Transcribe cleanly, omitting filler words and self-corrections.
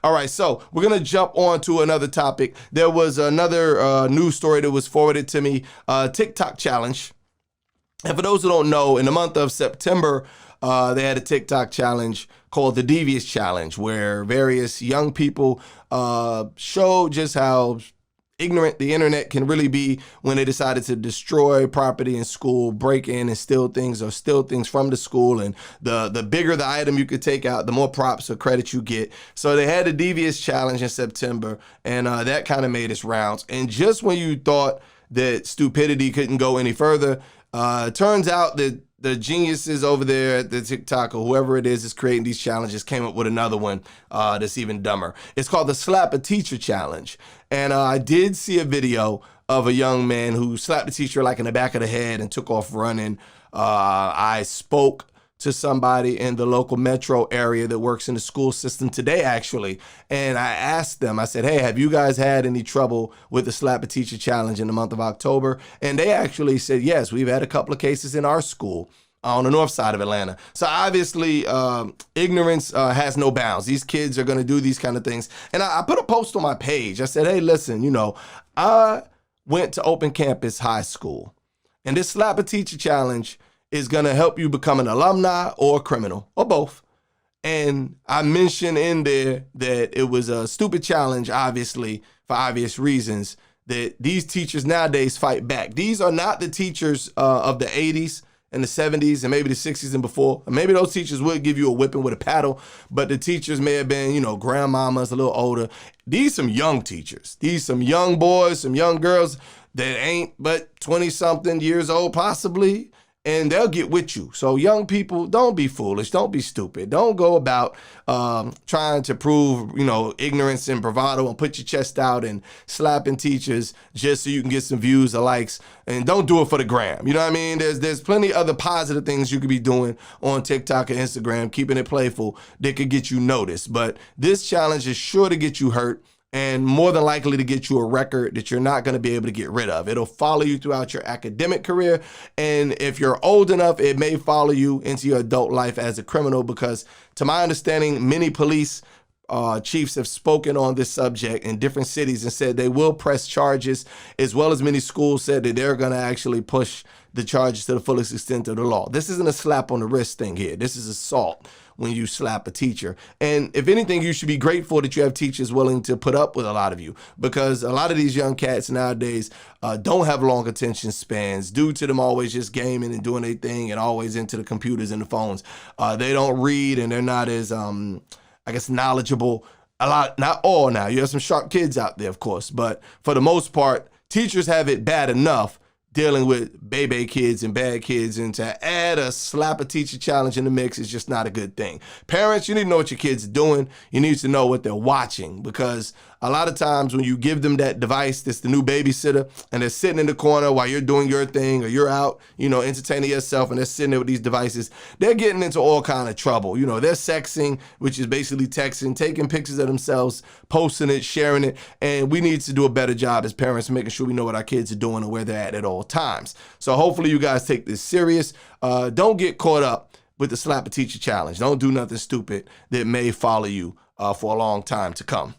All right, so we're going to jump on to another topic. There was another news story that was forwarded to me, TikTok challenge. And for those who don't know, in the month of September, they had a TikTok challenge called the Devious Challenge, where various young people showed just how ignorant the internet can really be when they decided to destroy property in school, break in and steal things, or steal things from the school. And the bigger the item you could take out, the more props or credit you get. So they had a Devious Challenge in September, and that kind of made its rounds. And just when you thought that stupidity couldn't go any further, turns out that the geniuses over there at the TikTok or whoever it is creating these challenges came up with another one that's even dumber. It's called the Slap a Teacher Challenge. And I did see a video of a young man who slapped the teacher like in the back of the head and took off running. I spoke to somebody in the local metro area that works in the school system today, actually. And I asked them, I said, hey, have you guys had any trouble with the Slap a Teacher Challenge in the month of October? And they actually said, yes, we've had a couple of cases in our school on the north side of Atlanta. So obviously, ignorance has no bounds. These kids are going to do these kind of things. And I put a post on my page. I said, hey, listen, I went to Open Campus High School, and this Slap a Teacher Challenge is going to help you become an alumni or a criminal, or both. And I mentioned in there that it was a stupid challenge, obviously, for obvious reasons, that these teachers nowadays fight back. These are not the teachers of the 80s and the 70s and maybe the 60s and before. Maybe those teachers would give you a whipping with a paddle, but the teachers may have been, grandmamas, a little older. These some young teachers. These some young boys, some young girls that ain't but 20-something years old, possibly, and they'll get with you. So young people, don't be foolish. Don't be stupid. Don't go about trying to prove, ignorance and bravado and put your chest out and slapping teachers just so you can get some views or likes. And don't do it for the gram. You know what I mean? There's plenty other positive things you could be doing on TikTok and Instagram, keeping it playful, that could get you noticed. But this challenge is sure to get you hurt, and more than likely to get you a record that you're not going to be able to get rid of. It'll follow you throughout your academic career. And if you're old enough, it may follow you into your adult life as a criminal, because to my understanding, many police chiefs have spoken on this subject in different cities and said they will press charges, as well as many schools said that they're going to actually push the charges to the fullest extent of the law. This isn't a slap on the wrist thing here. This is assault when you slap a teacher. And if anything, you should be grateful that you have teachers willing to put up with a lot of you, because a lot of these young cats nowadays don't have long attention spans due to them always just gaming and doing their thing and always into the computers and the phones. They don't read, and they're not as, knowledgeable. A lot, not all now. You have some sharp kids out there, of course, but for the most part, teachers have it bad enough dealing with baby kids and bad kids, and to add a Slap a Teacher Challenge in the mix is just not a good thing. Parents, you need to know what your kids are doing. You need to know what they're watching, because a lot of times when you give them that device that's the new babysitter, and they're sitting in the corner while you're doing your thing or you're out, entertaining yourself, and they're sitting there with these devices, they're getting into all kind of trouble. They're sexing, which is basically texting, taking pictures of themselves, posting it, sharing it, and we need to do a better job as parents making sure we know what our kids are doing and where they're at all times. So hopefully you guys take this serious. Don't get caught up with the Slap a Teacher Challenge. Don't do nothing stupid that may follow you for a long time to come.